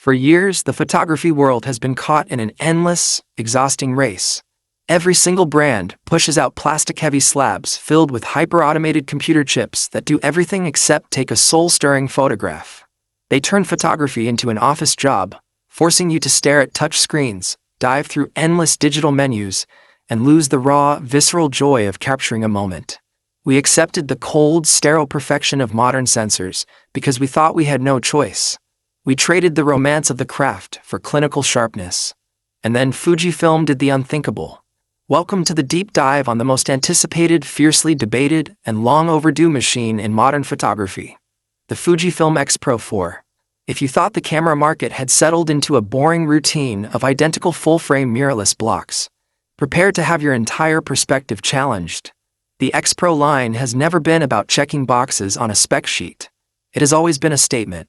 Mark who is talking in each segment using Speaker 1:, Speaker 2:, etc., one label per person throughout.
Speaker 1: For years, the photography world has been caught in an endless, exhausting race. Every single brand pushes out plastic-heavy slabs filled with hyper-automated computer chips that do everything except take a soul-stirring photograph. They turn photography into an office job, forcing you to stare at touch screens, dive through endless digital menus, and lose the raw, visceral joy of capturing a moment. We accepted the cold, sterile perfection of modern sensors because we thought we had no choice. We traded the romance of the craft for clinical sharpness. And then Fujifilm did the unthinkable. Welcome to the deep dive on the most anticipated, fiercely debated, and long overdue machine in modern photography. The Fujifilm X-Pro 4. If you thought the camera market had settled into a boring routine of identical full-frame mirrorless blocks, prepare to have your entire perspective challenged. The X-Pro line has never been about checking boxes on a spec sheet. It has always been a statement.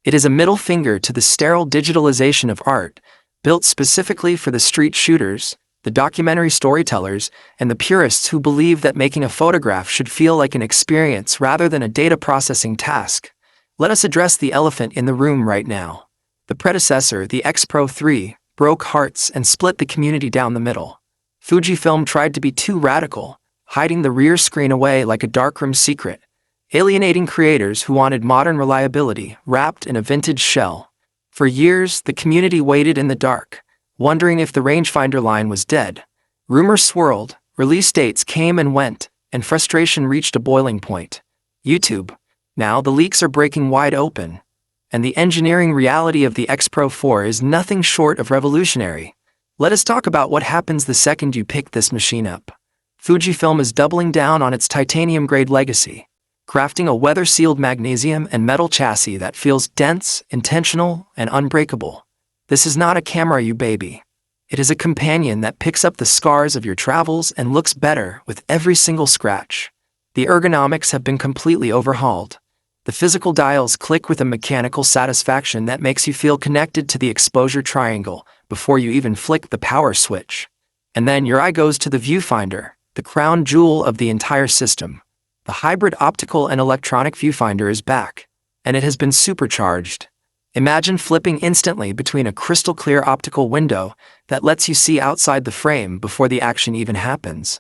Speaker 1: It is a middle finger to the sterile digitalization of art, built specifically for the street shooters, the documentary storytellers, and the purists who believe that making a photograph should feel like an experience rather than a data processing task. Let us address the elephant in the room right now. The predecessor, the X-Pro 3, broke hearts and split the community down the middle. Fujifilm tried to be too radical, hiding the rear screen away like a darkroom secret, alienating creators who wanted modern reliability wrapped in a vintage shell. For years, the community waited in the dark, wondering if the rangefinder line was dead. Rumors swirled, release dates came and went, and frustration reached a boiling point. YouTube. Now the leaks are breaking wide open, and the engineering reality of the X-Pro 4 is nothing short of revolutionary. Let us talk about what happens the second you pick this machine up. Fujifilm is doubling down on its titanium-grade legacy, crafting a weather-sealed magnesium and metal chassis that feels dense, intentional, and unbreakable. This is not a camera you baby. It is a companion that picks up the scars of your travels and looks better with every single scratch. The ergonomics have been completely overhauled. The physical dials click with a mechanical satisfaction that makes you feel connected to the exposure triangle before you even flick the power switch. And then your eye goes to the viewfinder, the crown jewel of the entire system. The hybrid optical and electronic viewfinder is back, and it has been supercharged. Imagine flipping instantly between a crystal-clear optical window that lets you see outside the frame before the action even happens,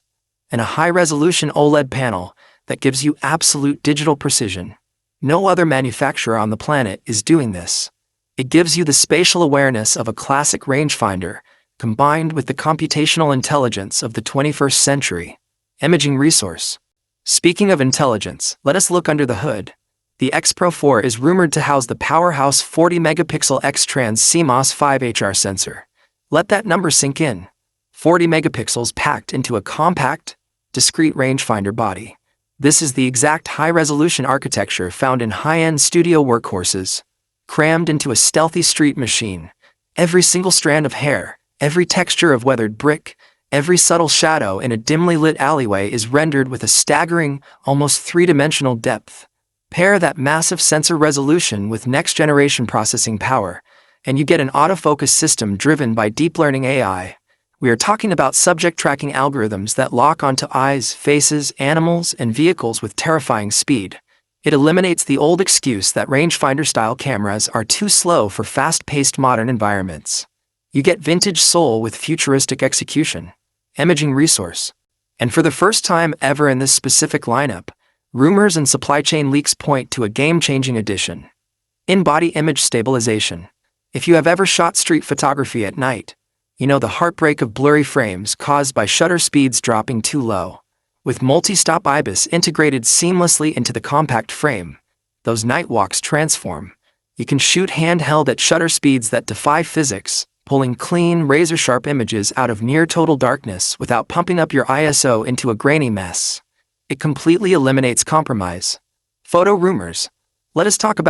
Speaker 1: and a high-resolution OLED panel that gives you absolute digital precision. No other manufacturer on the planet is doing this. It gives you the spatial awareness of a classic rangefinder, combined with the computational intelligence of the 21st century. Imaging resource. Speaking of intelligence, let us look under the hood. The X-Pro 4 is rumored to house the powerhouse 40-megapixel X-Trans CMOS 5 HR sensor. Let that number sink in. 40 megapixels packed into a compact, discrete rangefinder body. This is the exact high-resolution architecture found in high-end studio workhorses. Crammed into a stealthy street machine, every single strand of hair, every texture of weathered brick, every subtle shadow in a dimly lit alleyway is rendered with a staggering, almost three-dimensional depth. Pair that massive sensor resolution with next-generation processing power, and you get an autofocus system driven by deep learning AI. We are talking about subject tracking algorithms that lock onto eyes, faces, animals, and vehicles with terrifying speed. It eliminates the old excuse that rangefinder-style cameras are too slow for fast-paced modern environments. You get vintage soul with futuristic execution. Imaging resource. And for the first time ever in this specific lineup, rumors and supply chain leaks point to a game-changing addition. In-body image stabilization. If you have ever shot street photography at night, you know the heartbreak of blurry frames caused by shutter speeds dropping too low. With multi-stop IBIS integrated seamlessly into the compact frame, those night walks transform. You can shoot handheld at shutter speeds that defy physics, pulling clean, razor-sharp images out of near-total darkness without pumping up your ISO into a grainy mess. It completely eliminates compromise. Photo rumors. Let us talk about